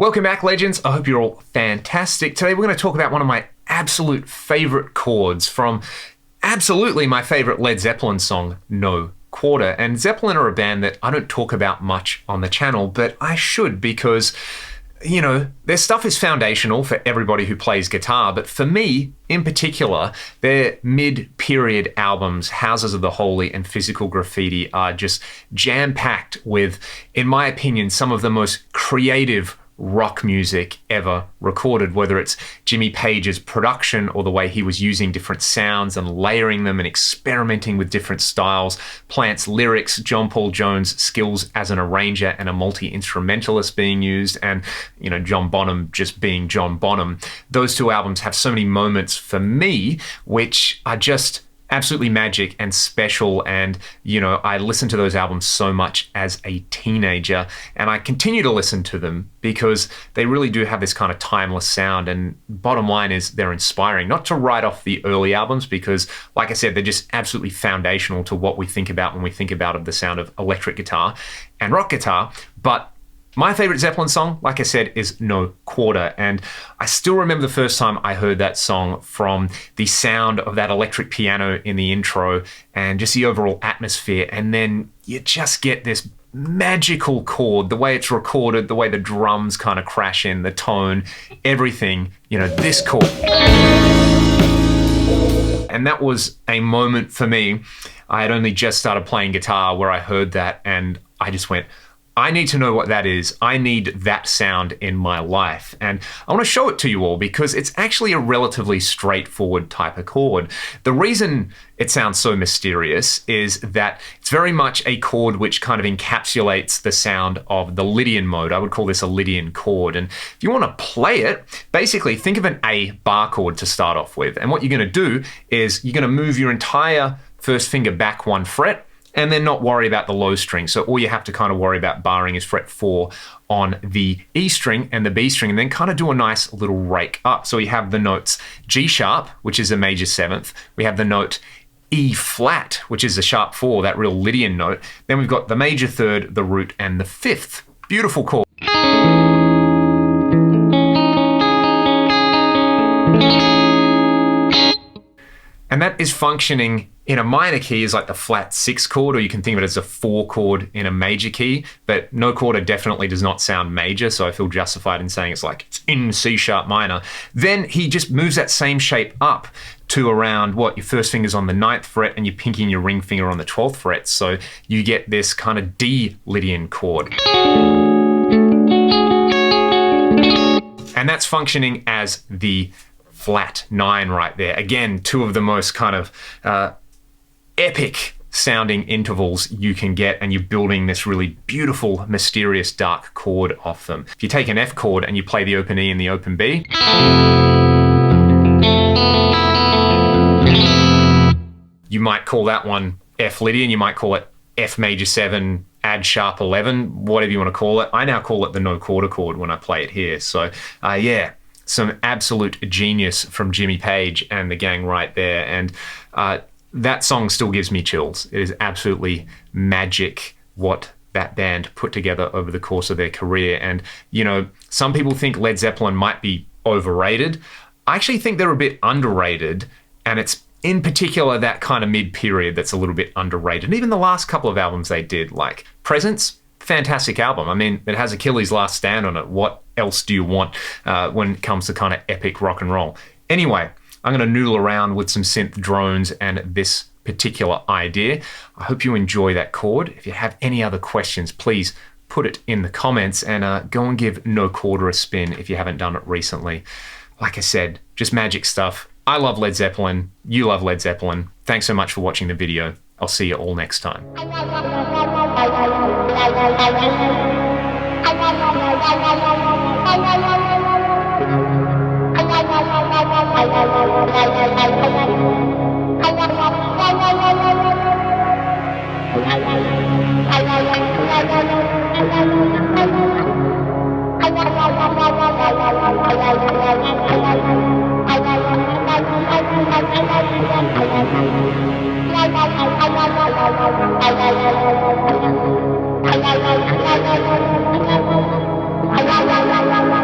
Welcome back, legends. I hope you're all fantastic. Today we're going to talk about one of my absolute favorite chords from absolutely my favorite Led Zeppelin song, No Quarter. And Zeppelin are a band that I don't talk about much on the channel, but I should because, you know, their stuff is foundational for everybody who plays guitar, but for me, in particular, their mid-period albums, Houses of the Holy and Physical Graffiti, are just jam-packed with, in my opinion, some of the most creative rock music ever recorded, whether it's Jimmy Page's production or the way he was using different sounds and layering them and experimenting with different styles, Plant's lyrics, John Paul Jones' skills as an arranger and a multi-instrumentalist being used, and, you know, John Bonham just being John Bonham. Those two albums have so many moments for me which are just absolutely magic and special, and, you know, I listened to those albums so much as a teenager, and I continue to listen to them because they really do have this kind of timeless sound, and bottom line is they're inspiring. Not to write off the early albums because, like I said, they're just absolutely foundational to what we think about when we think about the sound of electric guitar and rock guitar, but my favorite Zeppelin song, like I said, is No Quarter, and I still remember the first time I heard that song from the sound of that electric piano in the intro and just the overall atmosphere, and then you just get this magical chord, the way it's recorded, the way the drums kind of crash in, the tone, everything, you know, this chord. And that was a moment for me. I had only just started playing guitar where I heard that and I just went, I need to know what that is. I need that sound in my life. And I want to show it to you all because it's actually a relatively straightforward type of chord. The reason it sounds so mysterious is that it's very much a chord which kind of encapsulates the sound of the Lydian mode. I would call this a Lydian chord. And if you want to play it, basically think of an A bar chord to start off with. And what you're going to do is you're going to move your entire first finger back one fret, and then not worry about the low string. So all you have to kind of worry about barring is fret 4 on the E string and the B string, and then kind of do a nice little rake up. So we have the notes G sharp, which is a major 7th. We have the note E flat, which is a sharp 4, that real Lydian note. Then we've got the major 3rd, the root, and the 5th. Beautiful chord. And that is functioning in a minor key is like the flat 6 chord, or you can think of it as a 4 chord in a major key, but No Quarter definitely does not sound major, so I feel justified in saying it's like it's in C sharp minor. Then he just moves that same shape up to around what your first finger's on the 9th fret and your pinky and your ring finger on the 12th fret, so you get this kind of D Lydian chord. And that's functioning as the flat 9 right there. Again, two of the most kind of epic sounding intervals you can get, and you're building this really beautiful, mysterious, dark chord off them. If you take an F chord and you play the open E and the open B, you might call that one F Lydian, you might call it F major 7, add sharp 11, whatever you want to call it. I now call it the No Quarter chord when I play it here. So yeah, some absolute genius from Jimmy Page and the gang right there. And that song still gives me chills. It is absolutely magic what that band put together over the course of their career. And, you know, some people think Led Zeppelin might be overrated. I actually think they're a bit underrated, and it's in particular that kind of mid-period that's a little bit underrated. And even the last couple of albums they did, like Presence, fantastic album. I mean, it has Achilles' Last Stand on it. What else do you want when it comes to kind of epic rock and roll? Anyway, I'm going to noodle around with some synth drones and this particular idea. I hope you enjoy that chord. If you have any other questions, please put it in the comments, and go and give No Quarter a spin if you haven't done it recently. Like I said, just magic stuff. I love Led Zeppelin. You love Led Zeppelin. Thanks so much for watching the video. I'll see you all next time. I la la la la la la la la la la la la la la la